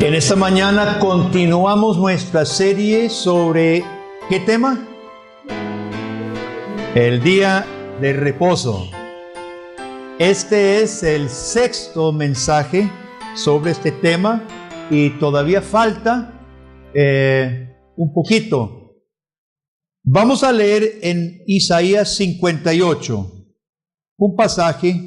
En esta mañana continuamos nuestra serie sobre ¿qué tema? El día de reposo. Este es el sexto mensaje sobre este tema y todavía falta un poquito. Vamos a leer en Isaías 58 un pasaje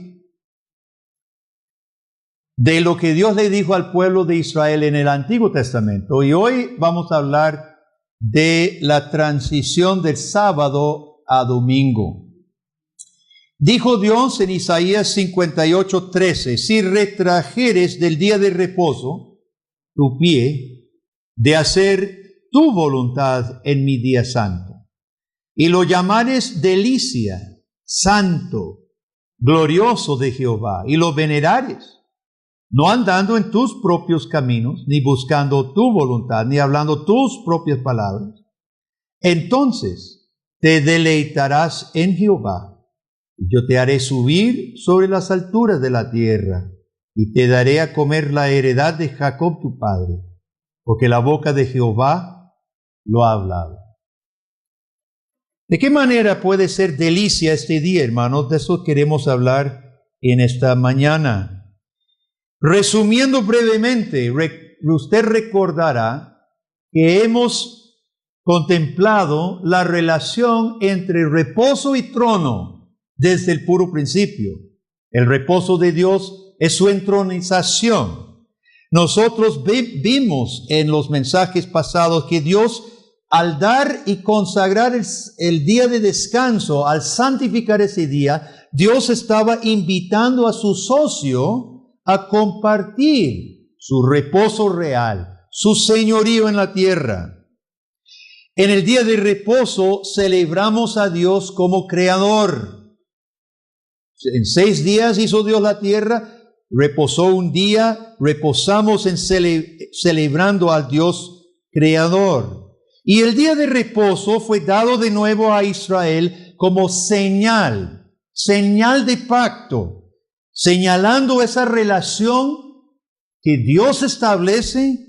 de lo que Dios le dijo al pueblo de Israel en el Antiguo Testamento. Y hoy vamos a hablar de la transición del sábado a domingo. Dijo Dios en Isaías 58:13, si retrajeres del día de reposo tu pie de hacer tu voluntad en mi día santo, y lo llamares delicia, santo, glorioso de Jehová, y lo venerares, no andando en tus propios caminos, ni buscando tu voluntad, ni hablando tus propias palabras, entonces te deleitarás en Jehová, y yo te haré subir sobre las alturas de la tierra, y te daré a comer la heredad de Jacob tu padre, porque la boca de Jehová lo ha hablado. ¿De qué manera puede ser delicia este día, hermanos? De eso queremos hablar en esta mañana. Resumiendo brevemente, usted recordará que hemos contemplado la relación entre reposo y trono desde el puro principio. El reposo de Dios es su entronización. Nosotros vimos en los mensajes pasados que Dios, al dar y consagrar el día de descanso, al santificar ese día, Dios estaba invitando a su socio a compartir su reposo real, su señorío en la tierra. En el día de reposo celebramos a Dios como creador. En 6 días hizo Dios la tierra, reposó un día, reposamos en celebrando al Dios creador. Y el día de reposo fue dado de nuevo a Israel como señal de pacto, señalando esa relación que Dios establece,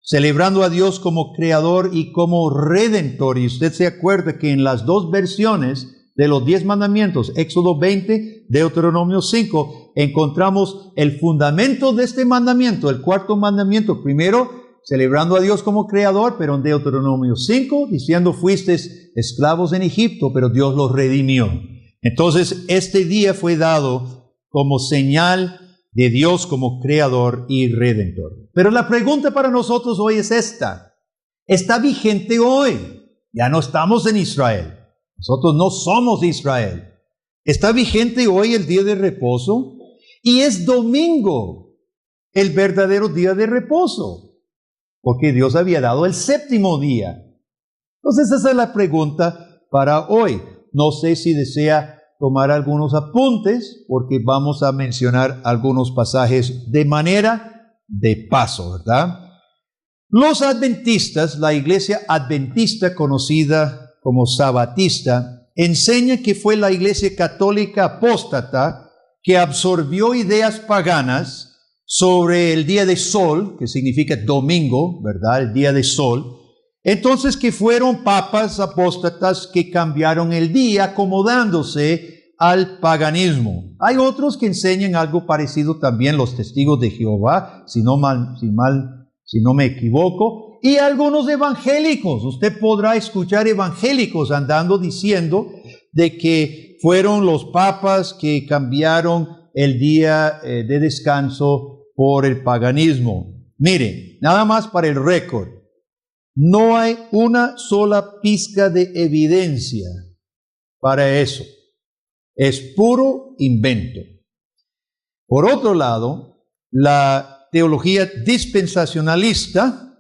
celebrando a Dios como creador y como redentor. Y usted se acuerda que en las 2 versiones de los 10 mandamientos, Éxodo 20, Deuteronomio 5, encontramos el fundamento de este mandamiento, el 4º mandamiento. Primero, celebrando a Dios como creador, pero en Deuteronomio 5, diciendo, fuisteis esclavos en Egipto, pero Dios los redimió. Entonces, este día fue dado como señal de Dios como creador y redentor. Pero la pregunta para nosotros hoy es esta. ¿Está vigente hoy? Ya no estamos en Israel. Nosotros no somos Israel. ¿Está vigente hoy el día de reposo? Y es domingo el verdadero día de reposo, porque Dios había dado el 7º día. Entonces esa es la pregunta para hoy. No sé si desea tomar algunos apuntes, porque vamos a mencionar algunos pasajes de manera de paso, ¿verdad? Los adventistas, la iglesia adventista conocida como sabatista, enseña que fue la iglesia católica apóstata que absorbió ideas paganas sobre el día de sol, que significa domingo, ¿verdad? El día de sol. Entonces que fueron papas apóstatas que cambiaron el día acomodándose al paganismo. Hay otros que enseñan algo parecido también, los testigos de Jehová, si no me equivoco, y algunos evangélicos. Usted podrá escuchar evangélicos andando diciendo de que fueron los papas que cambiaron el día de descanso por el paganismo. Mire, nada más para el récord. No hay una sola pizca de evidencia para eso. Es puro invento. Por otro lado, la teología dispensacionalista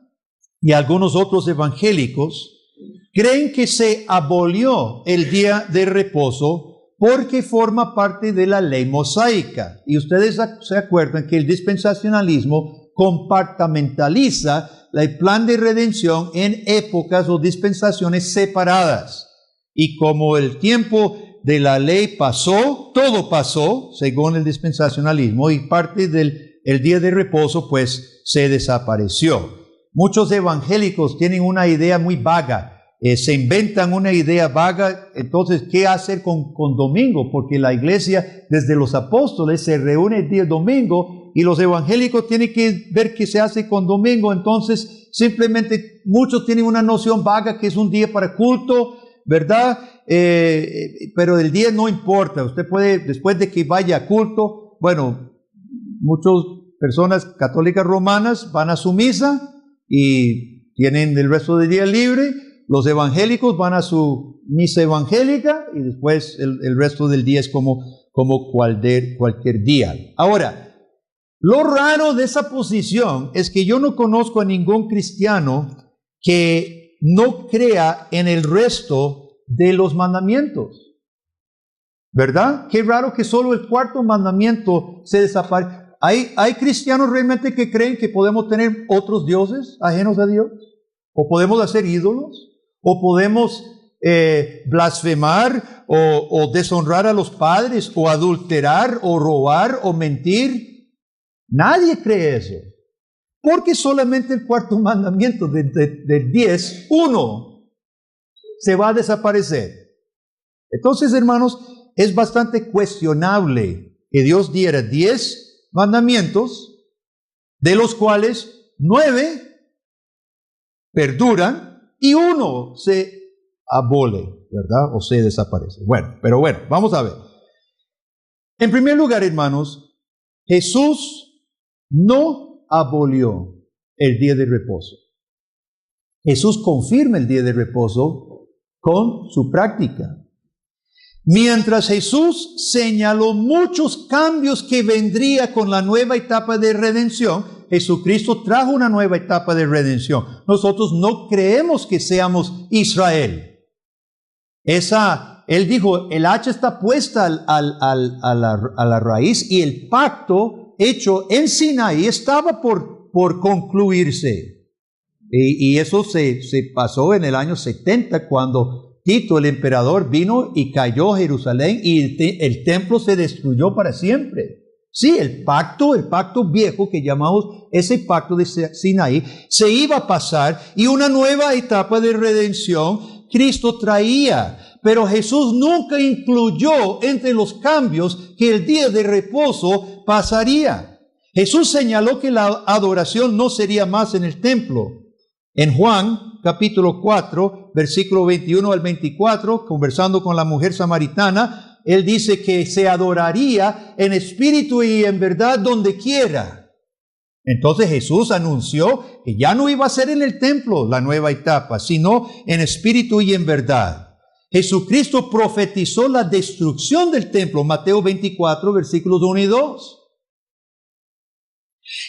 y algunos otros evangélicos creen que se abolió el día de reposo porque forma parte de la ley mosaica. Y ustedes se acuerdan que el dispensacionalismo compartimentaliza el plan de redención en épocas o dispensaciones separadas. Y como el tiempo de la ley pasó, todo pasó, según el dispensacionalismo, y parte del el día de reposo pues se desapareció. Muchos evangélicos tienen una idea muy vaga. Se inventan una idea vaga, entonces, ¿qué hacer con domingo? Porque la iglesia, desde los apóstoles, se reúne el día domingo y los evangélicos tienen que ver qué se hace con domingo. Entonces, simplemente muchos tienen una noción vaga que es un día para culto, ¿verdad? Pero el día no importa. Usted puede, después de que vaya a culto, bueno, muchas personas católicas romanas van a su misa y tienen el resto del día libre. Los evangélicos van a su misa evangélica y después el resto del día es como cualquier día. Ahora, lo raro de esa posición es que yo no conozco a ningún cristiano que no crea en el resto de los mandamientos. ¿Verdad? Qué raro que solo el cuarto mandamiento se desaparece. ¿Hay cristianos realmente que creen que podemos tener otros dioses ajenos a Dios? ¿O podemos hacer ídolos? ¿O podemos blasfemar o deshonrar a los padres? ¿O adulterar o robar o mentir? Nadie cree eso. Porque solamente el cuarto mandamiento del 10, 1, se va a desaparecer. Entonces, hermanos, es bastante cuestionable que Dios diera 10 mandamientos, de los cuales 9 perduran y 1 se abole, ¿verdad? O se desaparece. Pero bueno, vamos a ver. En primer lugar, hermanos, Jesús no abolió el día de reposo. Jesús confirma el día de reposo con su práctica. Mientras Jesús señaló muchos cambios que vendría con la nueva etapa de redención, Jesucristo trajo una nueva etapa de redención. Nosotros no creemos que seamos Israel. Él dijo, el hacha está puesta a la raíz y el pacto hecho en Sinaí estaba por concluirse. Y eso se pasó en el año 70 cuando Tito, el emperador, vino y cayó a Jerusalén y el templo se destruyó para siempre. Sí, el pacto viejo que llamamos ese pacto de Sinaí se iba a pasar y una nueva etapa de redención Cristo traía. Pero Jesús nunca incluyó entre los cambios que el día de reposo pasaría. Jesús señaló que la adoración no sería más en el templo. En Juan capítulo 4, versículo 21 al 24, conversando con la mujer samaritana, Él dice que se adoraría en espíritu y en verdad donde quiera. Entonces Jesús anunció que ya no iba a ser en el templo la nueva etapa, sino en espíritu y en verdad. Jesucristo profetizó la destrucción del templo, Mateo 24, versículos 1 y 2.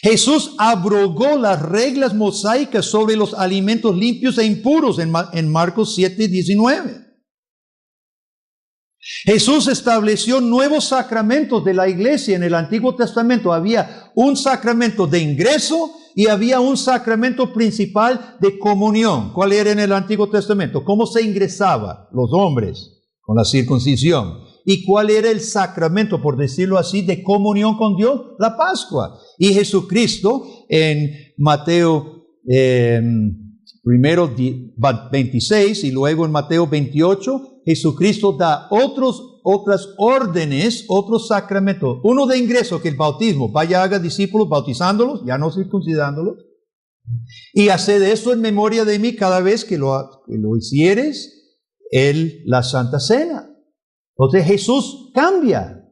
Jesús abrogó las reglas mosaicas sobre los alimentos limpios e impuros en Marcos 7, 19. Jesús estableció nuevos sacramentos de la iglesia. En el Antiguo Testamento había un sacramento de ingreso y había un sacramento principal de comunión. ¿Cuál era en el Antiguo Testamento? ¿Cómo se ingresaba los hombres? Con la circuncisión. ¿Y cuál era el sacramento, por decirlo así, de comunión con Dios? La Pascua. Y Jesucristo en Mateo primero 26 y luego en Mateo 28, Jesucristo da otras órdenes, otros sacramentos. Uno de ingreso, que el bautismo, vaya haga discípulos bautizándolos, ya no circuncidándolos. Y haced eso en memoria de mí cada vez que lo hicieres, la Santa Cena. Entonces Jesús cambia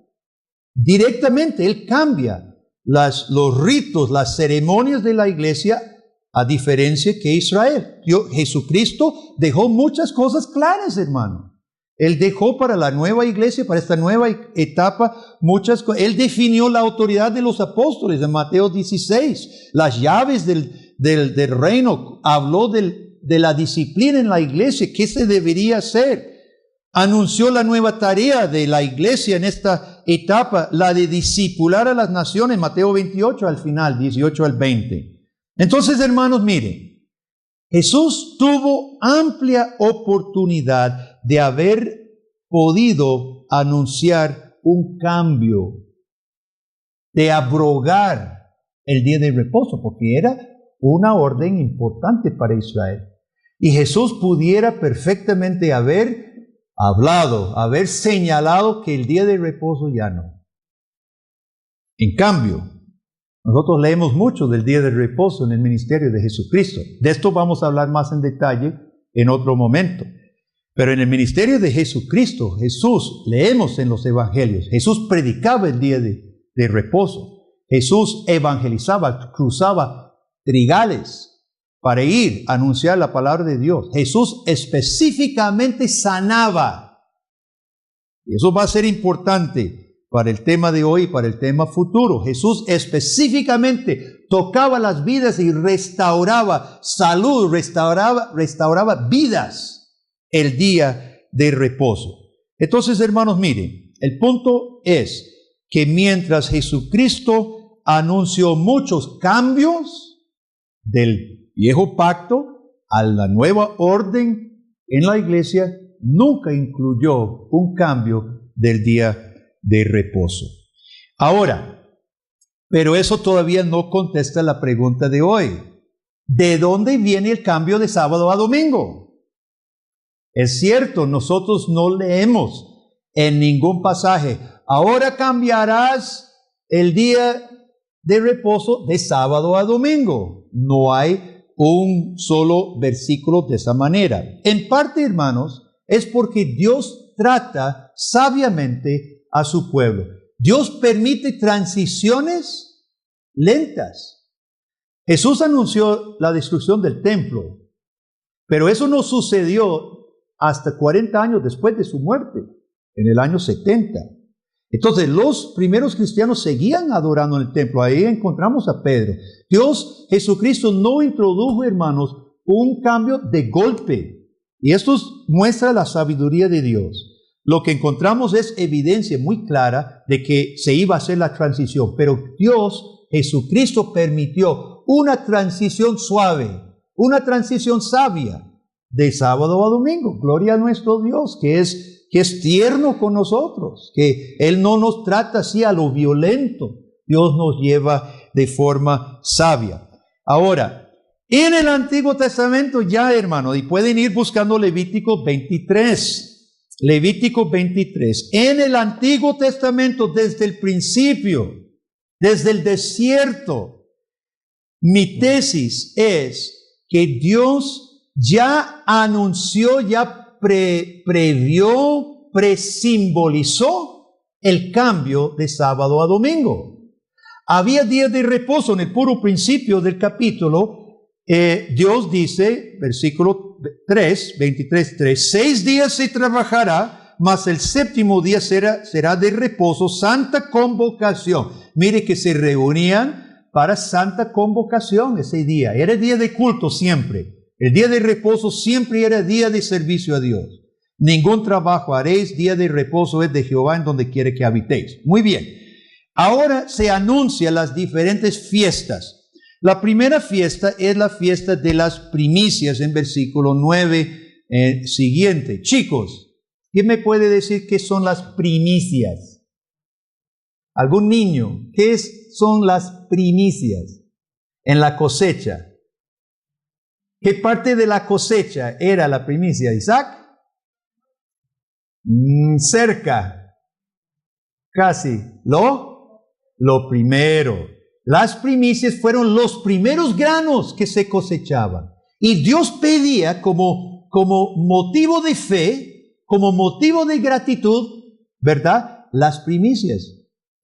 directamente, Él cambia los ritos, las ceremonias de la iglesia, a diferencia que Israel. Jesucristo dejó muchas cosas claras, hermano. Él dejó para la nueva iglesia, para esta nueva etapa, muchas cosas. Él definió la autoridad de los apóstoles en Mateo 16, las llaves del reino. Habló de la disciplina en la iglesia, qué se debería hacer. Anunció la nueva tarea de la iglesia en esta etapa, la de discipular a las naciones, Mateo 28 al final, 18 al 20. Entonces, hermanos, miren, Jesús tuvo amplia oportunidad de haber podido anunciar un cambio, de abrogar el día de reposo, porque era una orden importante para Israel. Y Jesús pudiera perfectamente haber hablado, haber señalado que el día de reposo ya no. En cambio, nosotros leemos mucho del día de reposo en el ministerio de Jesucristo. De esto vamos a hablar más en detalle en otro momento. Pero en el ministerio de Jesucristo, Jesús, leemos en los evangelios, Jesús predicaba el día de reposo. Jesús evangelizaba, cruzaba trigales para ir a anunciar la palabra de Dios. Jesús específicamente sanaba. Y eso va a ser importante para el tema de hoy y para el tema futuro. Jesús específicamente tocaba las vidas y restauraba salud, restauraba vidas el día de reposo. Entonces, hermanos, miren, el punto es que mientras Jesucristo anunció muchos cambios del viejo pacto a la nueva orden en la iglesia, nunca incluyó un cambio del día de reposo. Ahora, pero eso todavía no contesta la pregunta de hoy. ¿De dónde viene el cambio de sábado a domingo? Es cierto, nosotros no leemos en ningún pasaje, ahora cambiarás el día de reposo de sábado a domingo. No hay un solo versículo de esa manera. En parte, hermanos, es porque Dios trata sabiamente a su pueblo. Dios permite transiciones lentas. Jesús anunció la destrucción del templo, pero eso no sucedió hasta 40 años después de su muerte, en el año 70. Entonces, los primeros cristianos seguían adorando en el templo. Ahí encontramos a Pedro. Dios, Jesucristo, no introdujo, hermanos, un cambio de golpe. Y esto muestra la sabiduría de Dios. Lo que encontramos es evidencia muy clara de que se iba a hacer la transición. Pero Dios, Jesucristo, permitió una transición suave, una transición sabia de sábado a domingo. Gloria a nuestro Dios, que es tierno con nosotros, que Él no nos trata así a lo violento. Dios nos lleva de forma sabia. Ahora, en el Antiguo Testamento ya, hermano, y pueden ir buscando Levítico 23. Levítico 23. En el Antiguo Testamento, desde el principio, desde el desierto, mi tesis es que Dios ya anunció, ya previó, presimbolizó el cambio de sábado a domingo. Había días de reposo en el puro principio del capítulo. Dios dice, versículo 3, 23:3, 6 días se trabajará, mas el séptimo día será de reposo, santa convocación. Mire que se reunían para santa convocación ese día. Era día de culto siempre. El día de reposo siempre era día de servicio a Dios. Ningún trabajo haréis, día de reposo es de Jehová en donde quiere que habitéis. Muy bien. Ahora se anuncian las diferentes fiestas. La primera fiesta es la fiesta de las primicias en versículo 9 siguiente. Chicos, ¿quién me puede decir qué son las primicias? ¿Algún niño? ¿Qué son las primicias en la cosecha? ¿Qué parte de la cosecha era la primicia, Isaac? Cerca, casi, lo primero. Las primicias fueron los primeros granos que se cosechaban. Y Dios pedía como motivo de fe, como motivo de gratitud, ¿verdad? Las primicias.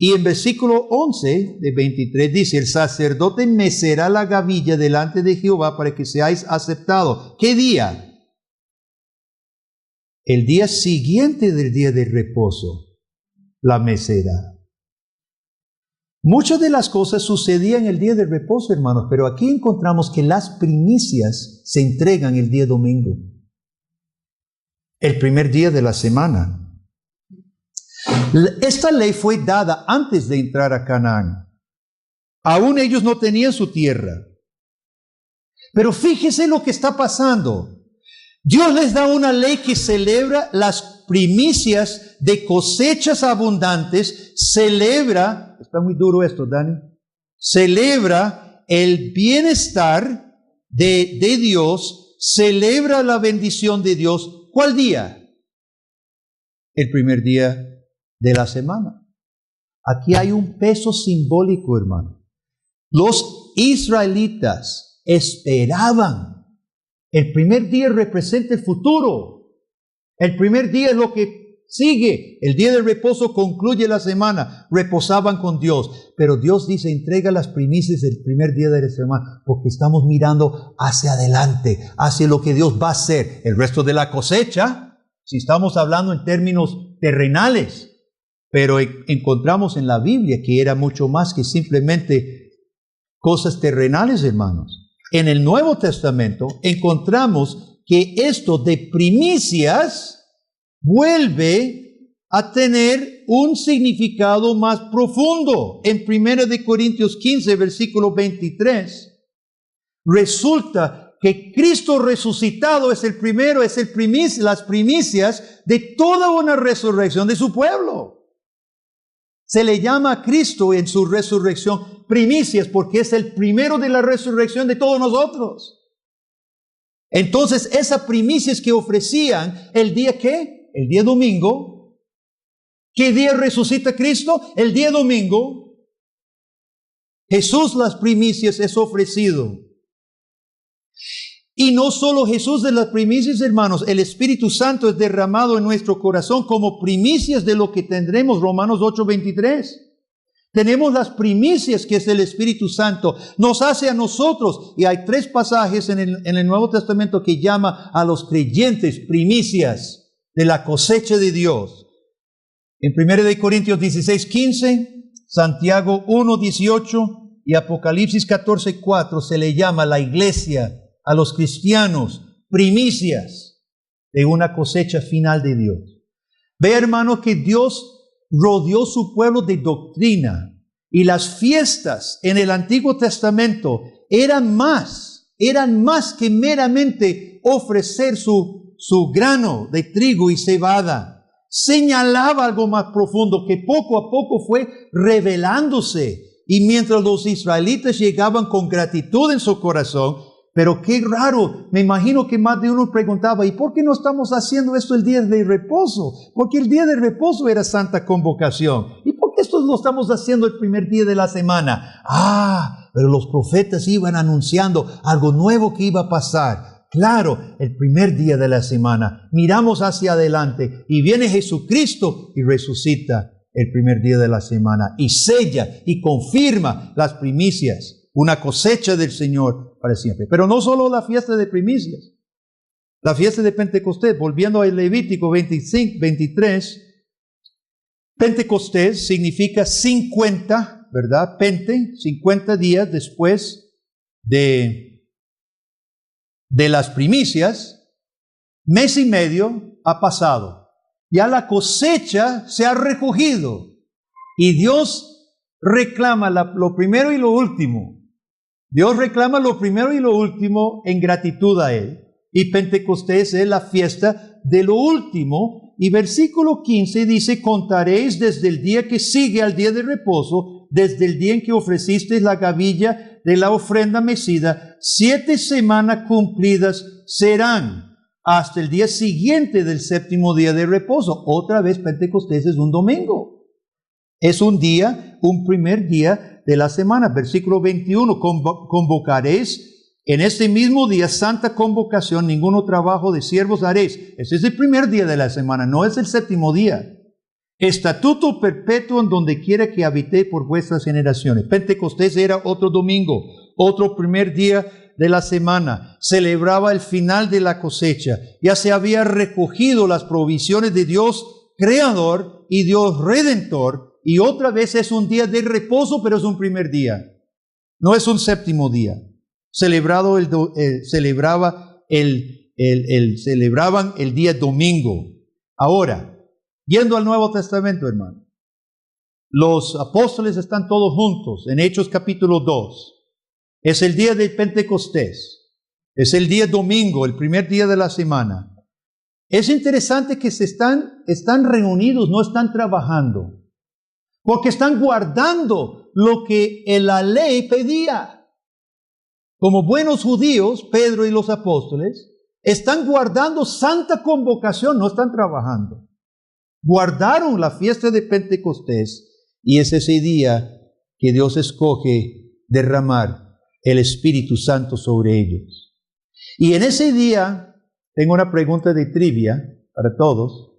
Y en versículo 11 de 23 dice, el sacerdote mecerá la gavilla delante de Jehová para que seáis aceptados. ¿Qué día? El día siguiente del día de reposo, la mecerá. Muchas de las cosas sucedían el día de reposo, hermanos, pero aquí encontramos que las primicias se entregan el día domingo, el primer día de la semana. Esta ley fue dada antes de entrar a Canaán. Aún ellos no tenían su tierra. Pero fíjese lo que está pasando. Dios les da una ley que celebra las primicias de cosechas abundantes, celebra, está muy duro esto, Dani, celebra el bienestar de Dios, celebra la bendición de Dios. ¿Cuál día? El primer día de la semana. Aquí hay un peso simbólico, hermano. Los israelitas esperaban. El primer día representa el futuro. El primer día es lo que sigue. El día de reposo concluye la semana. Reposaban con Dios. Pero Dios dice, entrega las primicias del primer día de la semana, porque estamos mirando hacia adelante, hacia lo que Dios va a hacer. El resto de la cosecha, si estamos hablando en términos terrenales, pero encontramos en la Biblia que era mucho más que simplemente cosas terrenales, hermanos. En el Nuevo Testamento encontramos que esto de primicias vuelve a tener un significado más profundo. En 1 Corintios 15, versículo 23, resulta que Cristo resucitado es el primero, es las primicias de toda una resurrección de su pueblo. Se le llama a Cristo en su resurrección primicias porque es el primero de la resurrección de todos nosotros. Entonces, esas primicias que ofrecían el día ¿qué? El día domingo. ¿Qué día resucita Cristo? El día domingo. Jesús las primicias es ofrecido. Y no solo Jesús de las primicias, hermanos, el Espíritu Santo es derramado en nuestro corazón como primicias de lo que tendremos, Romanos 8:23. Tenemos las primicias que es el Espíritu Santo, nos hace a nosotros, y hay 3 pasajes en el Nuevo Testamento que llama a los creyentes primicias de la cosecha de Dios. En 1 Corintios 16:15, Santiago 1:18 y Apocalipsis 14:4 se le llama a la iglesia, a los cristianos, primicias de una cosecha final de Dios. Ve, hermano, que Dios rodeó su pueblo de doctrina, y las fiestas en el Antiguo Testamento eran más que meramente ofrecer su grano de trigo y cebada. Señalaba algo más profundo que poco a poco fue revelándose, y mientras los israelitas llegaban con gratitud en su corazón. Pero qué raro, me imagino que más de uno preguntaba, ¿y por qué no estamos haciendo esto el día de reposo? Porque el día de reposo era Santa Convocación. ¿Y por qué esto lo estamos haciendo el primer día de la semana? Pero los profetas iban anunciando algo nuevo que iba a pasar. Claro, el primer día de la semana, miramos hacia adelante y viene Jesucristo y resucita el primer día de la semana y sella y confirma las primicias. Una cosecha del Señor para siempre. Pero no solo la fiesta de primicias. La fiesta de Pentecostés, volviendo a Levítico 23, Pentecostés significa 50, ¿verdad? 50 días después de las primicias, mes y medio ha pasado. Ya la cosecha se ha recogido y Dios reclama lo primero y lo último. Dios reclama lo primero y lo último en gratitud a Él. Y Pentecostés es la fiesta de lo último. Y versículo 15 dice, contaréis desde el día que sigue al día de reposo, desde el día en que ofrecisteis la gavilla de la ofrenda mecida, 7 semanas cumplidas serán, hasta el día siguiente del 7º día de reposo. Otra vez Pentecostés es un domingo. Es un primer día de la semana. Versículo 21, convocaréis en este mismo día santa convocación, ninguno trabajo de siervos haréis. Ese es el primer día de la semana, no es el 7º día. Estatuto perpetuo en donde quiera que habité por vuestras generaciones. Pentecostés era otro domingo, otro primer día de la semana. Celebraba el final de la cosecha. Ya se había recogido las provisiones de Dios Creador y Dios Redentor. Y otra vez es un día de reposo, pero es un primer día. No es un 7º día. Celebraban el día domingo. Ahora, yendo al Nuevo Testamento, hermano. Los apóstoles están todos juntos en Hechos capítulo 2. Es el día de Pentecostés. Es el día domingo, el primer día de la semana. Es interesante que están reunidos, no están trabajando. Porque están guardando lo que la ley pedía. Como buenos judíos, Pedro y los apóstoles están guardando santa convocación, no están trabajando. Guardaron la fiesta de Pentecostés y es ese día que Dios escoge derramar el Espíritu Santo sobre ellos. Y en ese día, tengo una pregunta de trivia para todos.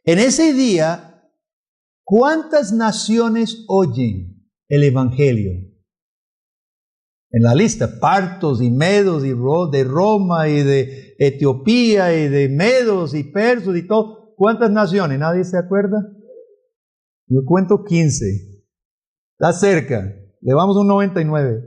En ese día, ¿cuántas naciones oyen el Evangelio? En la lista, partos y medos y de Roma y de Etiopía y de medos y persos y todo. ¿Cuántas naciones? ¿Nadie se acuerda? Yo cuento 15. Está cerca. Le vamos un 99.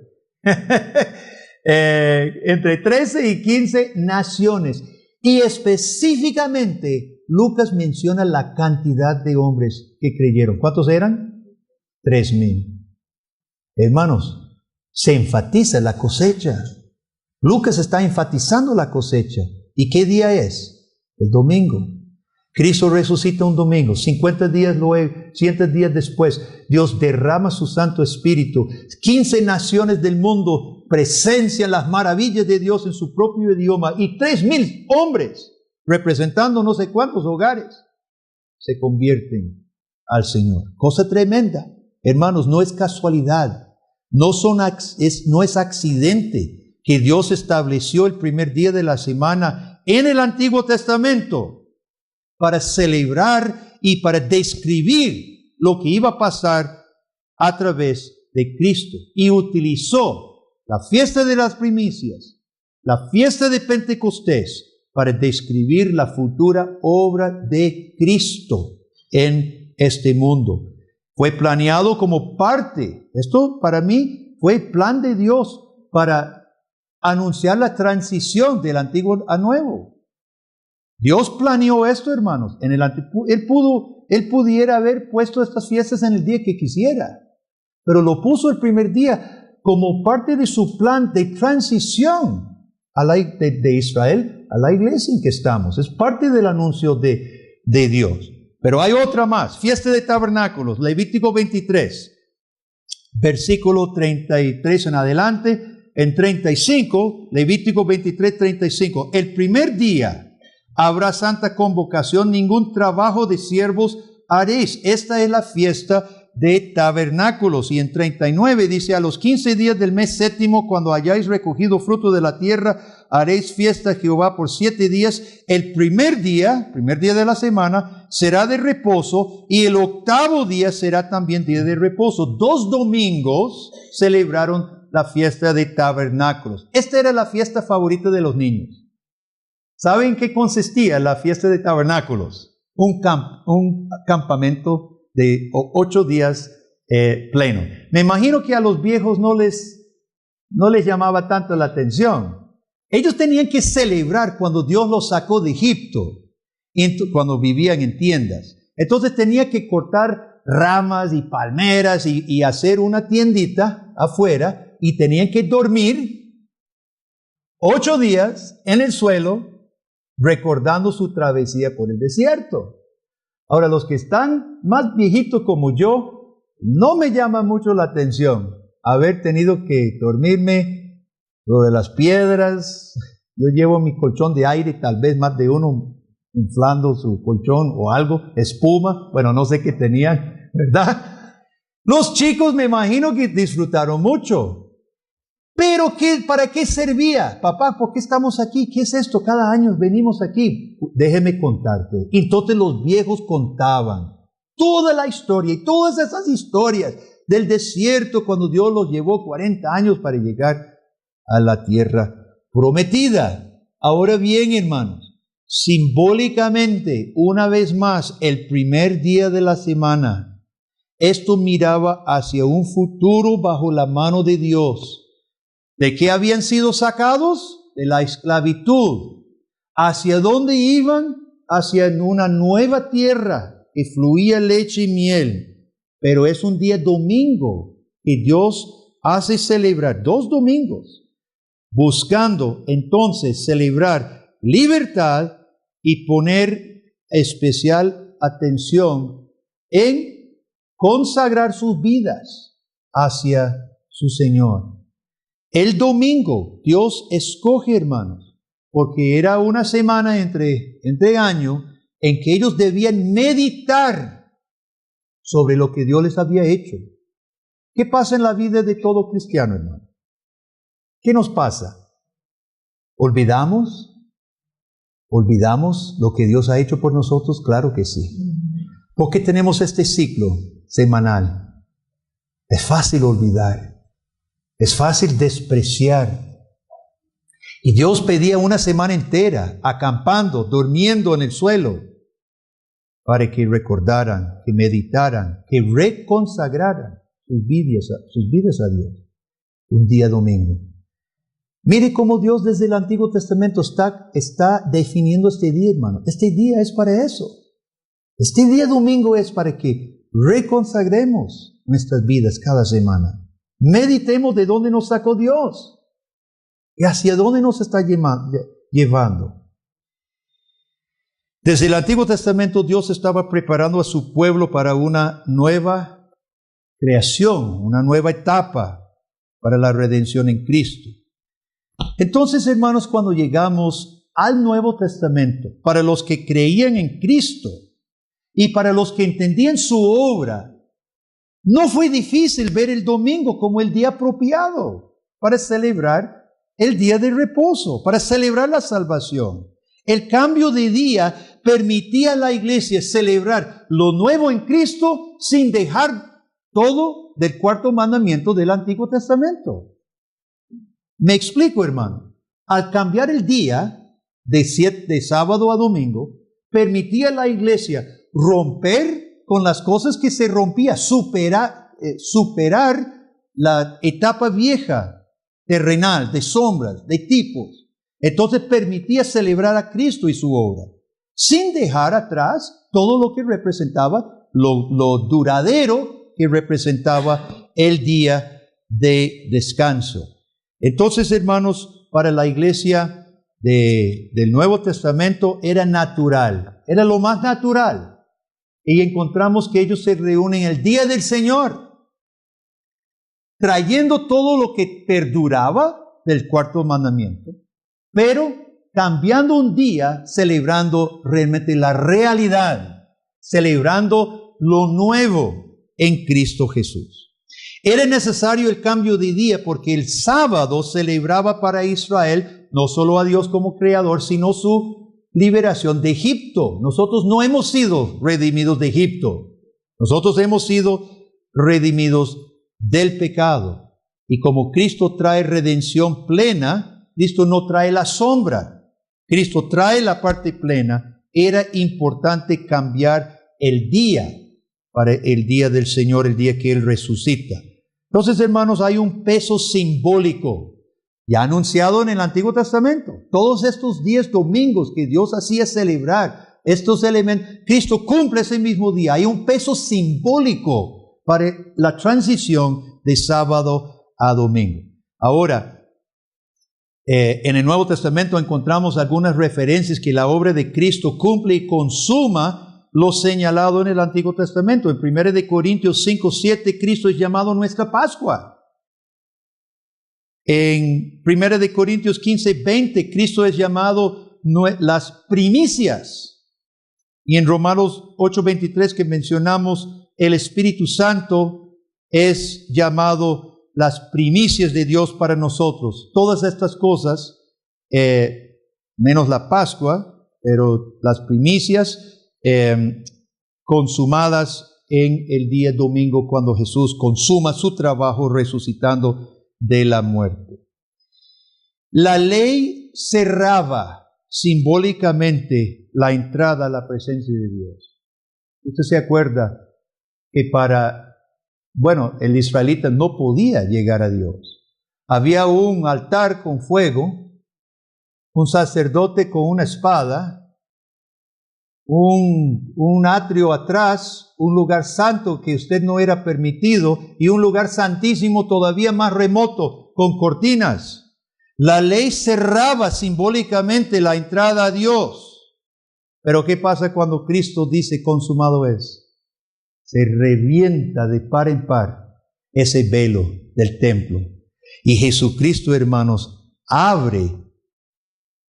Entre 13 y 15 naciones. Y específicamente, Lucas menciona la cantidad de hombres que creyeron. ¿Cuántos eran? 3,000. Hermanos, se enfatiza la cosecha. Lucas está enfatizando la cosecha. ¿Y qué día es? El domingo. Cristo resucita un domingo. 50 días luego, 100 días después, Dios derrama su Santo Espíritu. 15 naciones del mundo presencian las maravillas de Dios en su propio idioma. Y 3,000 hombres, representando no sé cuántos hogares, se convierten al Señor. Cosa tremenda. Hermanos, no es casualidad. No es accidente que Dios estableció el primer día de la semana en el Antiguo Testamento para celebrar y para describir lo que iba a pasar a través de Cristo. Y utilizó la fiesta de las primicias, la fiesta de Pentecostés, para describir la futura obra de Cristo en este mundo. Fue planeado como parte, esto para mí fue plan de Dios para anunciar la transición del antiguo al nuevo. Dios planeó esto, hermanos. Él pudiera haber puesto estas fiestas en el día que quisiera, pero lo puso el primer día como parte de su plan de transición de Israel a la iglesia en que estamos. Es parte del anuncio de Dios. Pero hay otra más, fiesta de tabernáculos, Levítico 23, versículo 33 en adelante, en 35, Levítico 23, 35. El primer día habrá santa convocación, ningún trabajo de siervos haréis. Esta es la fiesta de tabernáculos. Y en 39 dice, a los 15 días del mes séptimo, cuando hayáis recogido fruto de la tierra, haréis fiesta a Jehová por 7 días. El primer día de la semana, será de reposo, y el octavo día será también día de reposo. 2 domingos celebraron la fiesta de tabernáculos. Esta era la fiesta favorita de los niños. ¿Saben qué consistía la fiesta de tabernáculos? Un campamento de 8 días pleno. Me imagino que a los viejos no les llamaba tanto la atención. Ellos tenían que celebrar cuando Dios los sacó de Egipto, cuando vivían en tiendas. Entonces tenía que cortar ramas y palmeras y hacer una tiendita afuera, y tenían que dormir 8 días en el suelo, recordando su travesía por el desierto. Ahora, los que están más viejitos como yo, no me llama mucho la atención haber tenido que dormirme lo de las piedras. Yo llevo mi colchón de aire, tal vez más de uno inflando su colchón o algo, espuma, bueno, no sé qué tenían, ¿verdad? Los chicos me imagino que disfrutaron mucho. Pero ¿para qué servía? Papá, ¿por qué estamos aquí? ¿Qué es esto? Cada año venimos aquí. Déjeme contarte. Entonces los viejos contaban toda la historia y todas esas historias del desierto cuando Dios los llevó 40 años para llegar a la tierra prometida. Ahora bien, hermanos, simbólicamente, una vez más, el primer día de la semana, esto miraba hacia un futuro bajo la mano de Dios. ¿De qué habían sido sacados? De la esclavitud. ¿Hacia dónde iban? Hacia una nueva tierra que fluía leche y miel. Pero es un día domingo que Dios hace celebrar, 2 domingos, buscando entonces celebrar libertad y poner especial atención en consagrar sus vidas hacia su Señor. El domingo, Dios escoge, hermanos, porque era una semana entre año en que ellos debían meditar sobre lo que Dios les había hecho. ¿Qué pasa en la vida de todo cristiano, hermano? ¿Qué nos pasa? ¿Olvidamos? ¿Olvidamos lo que Dios ha hecho por nosotros? Claro que sí. ¿Por qué tenemos este ciclo semanal? Es fácil olvidar. Es fácil despreciar. Y Dios pedía una semana entera, acampando, durmiendo en el suelo, para que recordaran, que meditaran, que reconsagraran sus vidas a Dios. Un día domingo. Mire cómo Dios desde el Antiguo Testamento está definiendo este día, hermano. Este día es para eso. Este día domingo es para que reconsagremos nuestras vidas cada semana. Meditemos de dónde nos sacó Dios y hacia dónde nos está llevando. Desde el Antiguo Testamento Dios estaba preparando a su pueblo para una nueva creación, una nueva etapa para la redención en Cristo. Entonces, hermanos, cuando llegamos al Nuevo Testamento, para los que creían en Cristo y para los que entendían su obra, no fue difícil ver el domingo como el día apropiado para celebrar el día de reposo, para celebrar la salvación. El cambio de día permitía a la iglesia celebrar lo nuevo en Cristo sin dejar todo del cuarto mandamiento del Antiguo Testamento. Me explico, hermano. Al cambiar el día de sábado a domingo, permitía a la iglesia romper con las cosas que se rompían, superar la etapa vieja, terrenal, de sombras, de tipos. Entonces permitía celebrar a Cristo y su obra, sin dejar atrás todo lo que representaba, lo duradero que representaba el día de descanso. Entonces, hermanos, para la iglesia del Nuevo Testamento era natural, era lo más natural. Y encontramos que ellos se reúnen el día del Señor, trayendo todo lo que perduraba del cuarto mandamiento, pero cambiando un día, celebrando realmente la realidad, celebrando lo nuevo en Cristo Jesús. Era necesario el cambio de día porque el sábado celebraba para Israel no solo a Dios como creador, sino su liberación de Egipto. Nosotros no hemos sido redimidos de Egipto. Nosotros hemos sido redimidos del pecado. Y como Cristo trae redención plena, Cristo no trae la sombra. Cristo trae la parte plena. Era importante cambiar el día para el día del Señor, el día que Él resucita. Entonces, hermanos, hay un peso simbólico ya anunciado en el Antiguo Testamento. Todos estos días domingos que Dios hacía celebrar estos elementos, Cristo cumple ese mismo día. Hay un peso simbólico para la transición de sábado a domingo. Ahora, en el Nuevo Testamento encontramos algunas referencias que la obra de Cristo cumple y consuma lo señalado en el Antiguo Testamento. En 1 Corintios 5:7, Cristo es llamado nuestra Pascua. En 1 Corintios 15:20, Cristo es llamado las primicias. Y en Romanos 8:23 que mencionamos, el Espíritu Santo es llamado las primicias de Dios para nosotros. Todas estas cosas, menos la Pascua, pero las primicias consumadas en el día domingo cuando Jesús consuma su trabajo resucitando de la muerte. La ley cerraba simbólicamente la entrada a la presencia de Dios. Usted se acuerda que el israelita no podía llegar a Dios. Había un altar con fuego, un sacerdote con una espada, un atrio atrás, un lugar santo que usted no era permitido y un lugar santísimo todavía más remoto con cortinas. La ley cerraba simbólicamente la entrada a Dios. Pero ¿qué pasa cuando Cristo dice consumado es? Se revienta de par en par ese velo del templo. Y Jesucristo, hermanos, abre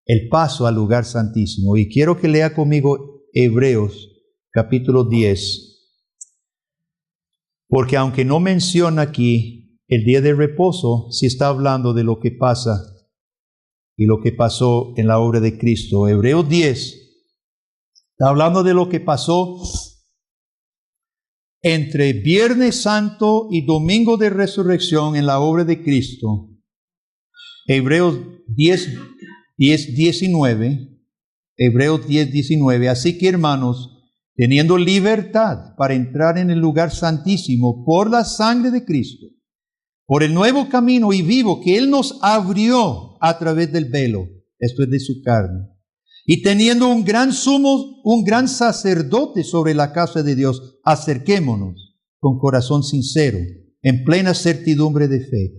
el paso al lugar santísimo. Y quiero que lea conmigo Hebreos capítulo 10. Porque aunque no menciona aquí el día de reposo, sí está hablando de lo que pasa y lo que pasó en la obra de Cristo. Hebreos 10 está hablando de lo que pasó entre Viernes Santo y Domingo de Resurrección en la obra de Cristo. Hebreos 19. Hebreos 10:19. Así que, hermanos, teniendo libertad para entrar en el lugar santísimo por la sangre de Cristo, por el nuevo camino y vivo que Él nos abrió a través del velo, esto es de su carne, y teniendo un gran sacerdote sobre la casa de Dios, acerquémonos con corazón sincero, en plena certidumbre de fe,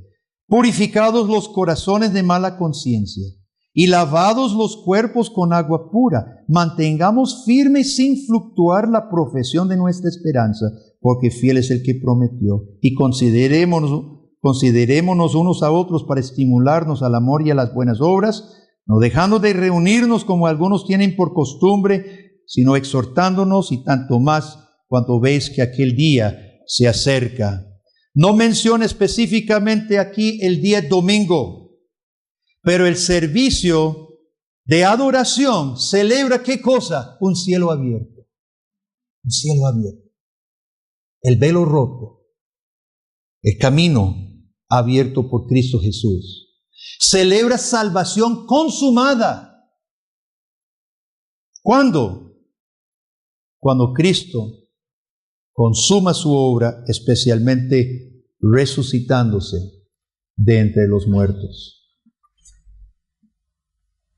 purificados los corazones de mala conciencia, y lavados los cuerpos con agua pura, mantengamos firme sin fluctuar la profesión de nuestra esperanza, porque fiel es el que prometió. Y considerémonos unos a otros para estimularnos al amor y a las buenas obras, no dejando de reunirnos como algunos tienen por costumbre, sino exhortándonos, y tanto más cuanto veis que aquel día se acerca. No menciona específicamente aquí el día domingo, pero el servicio de adoración celebra ¿qué cosa? Un cielo abierto. Un cielo abierto. El velo roto. El camino abierto por Cristo Jesús. Celebra salvación consumada. ¿Cuándo? Cuando Cristo consuma su obra, especialmente resucitándose de entre los muertos.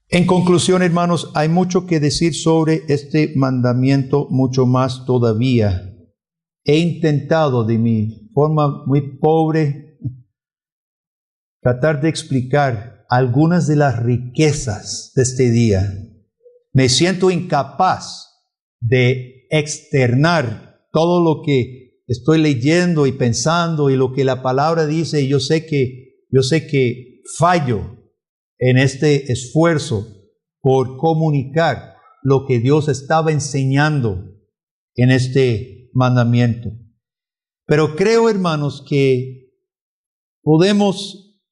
En conclusión, hermanos, hay mucho que decir sobre este mandamiento, mucho más todavía. He intentado de mi forma muy pobre tratar de explicar algunas de las riquezas de este día. Me siento incapaz de externar todo lo que estoy leyendo y pensando y lo que la palabra dice, y yo sé que fallo en este esfuerzo por comunicar lo que Dios estaba enseñando en este mandamiento. Pero creo, hermanos, que podemos,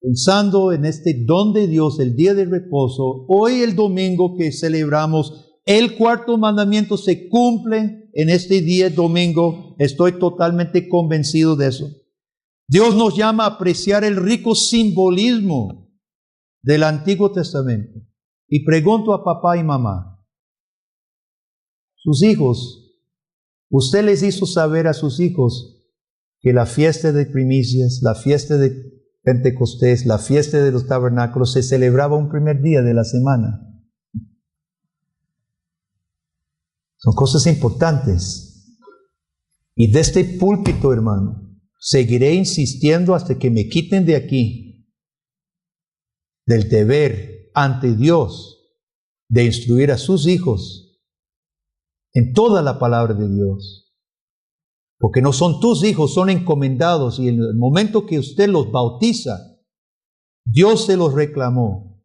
pensando en este don de Dios, el día de reposo, hoy el domingo que celebramos, el cuarto mandamiento se cumple en este día domingo. Estoy totalmente convencido de eso. Dios nos llama a apreciar el rico simbolismo del Antiguo Testamento. Y pregunto a papá y mamá, sus hijos, usted les hizo saber a sus hijos que la fiesta de primicias, la fiesta de Pentecostés, la fiesta de los tabernáculos se celebraba un primer día de la semana. Son cosas importantes. Y de este púlpito, hermano, seguiré insistiendo hasta que me quiten de aquí del deber ante Dios de instruir a sus hijos en toda la palabra de Dios. Porque no son tus hijos, son encomendados, y en el momento que usted los bautiza, Dios se los reclamó.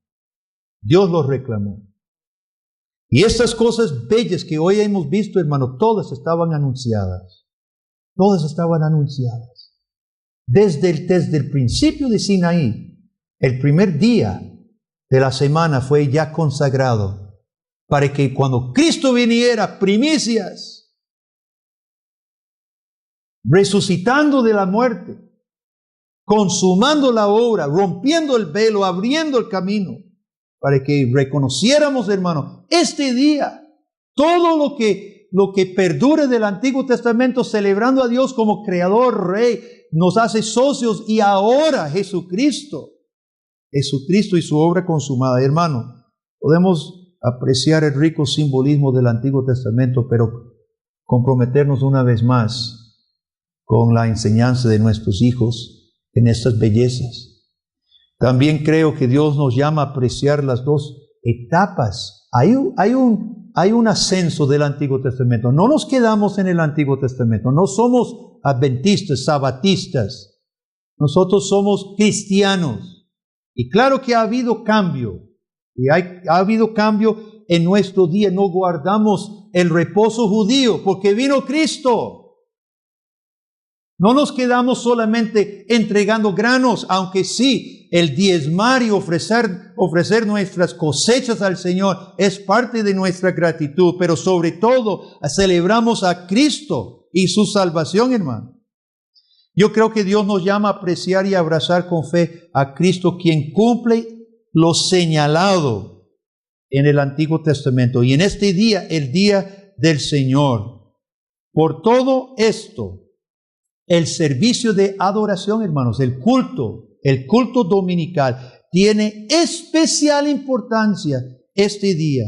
Dios los reclamó. Y estas cosas bellas que hoy hemos visto, hermano, todas estaban anunciadas. Todas estaban anunciadas. Desde el principio de Sinaí, el primer día de la semana fue ya consagrado para que cuando Cristo viniera, primicias, resucitando de la muerte, consumando la obra, rompiendo el velo, abriendo el camino, para que reconociéramos, hermano, este día, todo lo que perdure del Antiguo Testamento, celebrando a Dios como Creador, Rey, nos hace socios, y ahora Jesucristo y su obra consumada. Hermano, podemos apreciar el rico simbolismo del Antiguo Testamento, pero comprometernos una vez más con la enseñanza de nuestros hijos en estas bellezas. También creo que Dios nos llama a apreciar las dos etapas. Hay un hay un ascenso del Antiguo Testamento. No nos quedamos en el Antiguo Testamento. No somos adventistas, sabatistas. Nosotros somos cristianos. Y claro que ha habido cambio. Y ha habido cambio en nuestro día. No guardamos el reposo judío porque vino Cristo. No nos quedamos solamente entregando granos, aunque sí, el diezmar y ofrecer nuestras cosechas al Señor es parte de nuestra gratitud, pero sobre todo celebramos a Cristo y su salvación, hermano. Yo creo que Dios nos llama a apreciar y abrazar con fe a Cristo, quien cumple lo señalado en el Antiguo Testamento. Y en este día, el día del Señor. Por todo esto, el servicio de adoración, hermanos, el culto dominical, tiene especial importancia este día.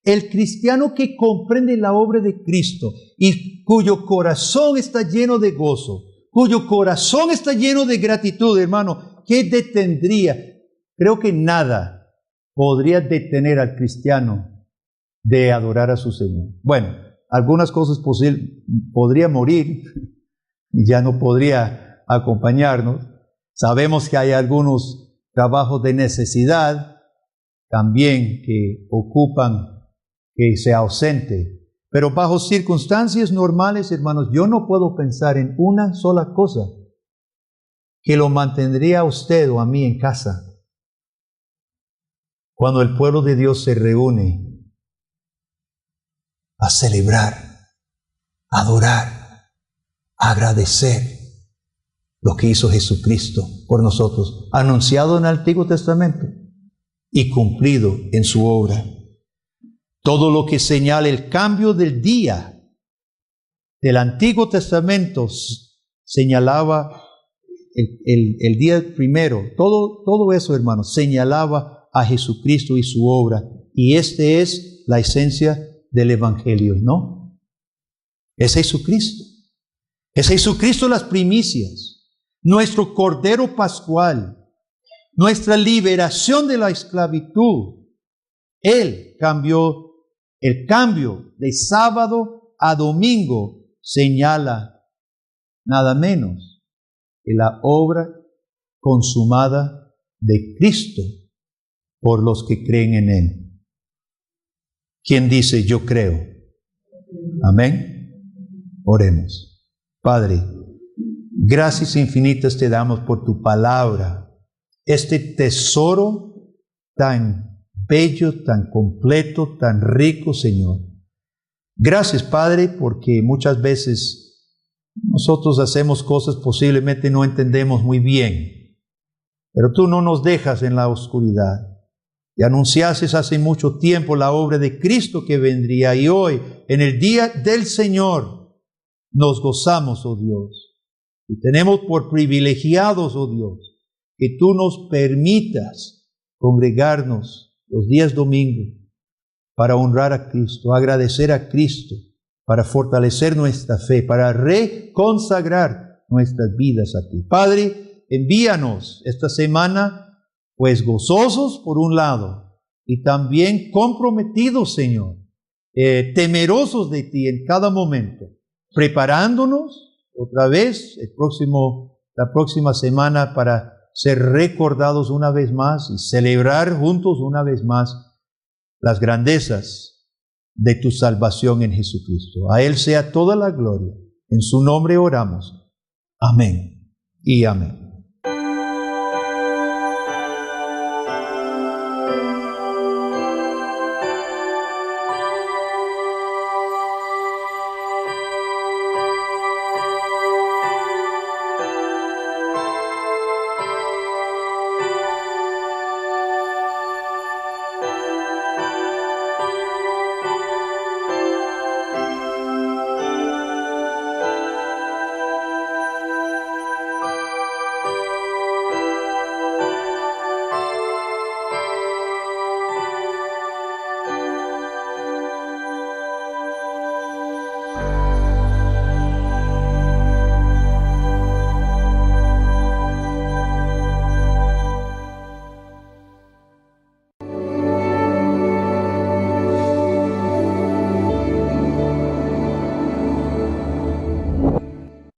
El cristiano que comprende la obra de Cristo y cuyo corazón está lleno de gozo, cuyo corazón está lleno de gratitud, hermano, ¿qué detendría? Creo que nada podría detener al cristiano de adorar a su Señor. Bueno, algunas cosas podría morir, y ya no podría acompañarnos. Sabemos que hay algunos trabajos de necesidad también que ocupan que sea ausente. Pero bajo circunstancias normales, hermanos, yo no puedo pensar en una sola cosa que lo mantendría a usted o a mí en casa. Cuando el pueblo de Dios se reúne a celebrar, a adorar, agradecer lo que hizo Jesucristo por nosotros, anunciado en el Antiguo Testamento y cumplido en su obra. Todo lo que señala el cambio del día del Antiguo Testamento señalaba el día primero. Todo eso, hermanos, señalaba a Jesucristo y su obra. Y esta es la esencia del Evangelio, ¿no? Es Jesucristo. Es Jesucristo las primicias, nuestro Cordero Pascual, nuestra liberación de la esclavitud. Él cambió, el cambio de sábado a domingo señala nada menos que la obra consumada de Cristo por los que creen en Él. ¿Quién dice yo creo? Amén. Oremos. Padre, gracias infinitas te damos por tu palabra, este tesoro tan bello, tan completo, tan rico, Señor. Gracias, Padre, porque muchas veces nosotros hacemos cosas posiblemente no entendemos muy bien, pero tú no nos dejas en la oscuridad. Y anunciaste hace mucho tiempo la obra de Cristo que vendría, y hoy, en el día del Señor, nos gozamos, oh Dios, y tenemos por privilegiados, oh Dios, que tú nos permitas congregarnos los días domingos para honrar a Cristo, agradecer a Cristo, para fortalecer nuestra fe, para reconsagrar nuestras vidas a ti. Padre, envíanos esta semana, pues gozosos por un lado, y también comprometidos, Señor, temerosos de ti en cada momento, preparándonos otra vez la próxima semana para ser recordados una vez más y celebrar juntos una vez más las grandezas de tu salvación en Jesucristo. A Él sea toda la gloria. En su nombre oramos. Amén y amén.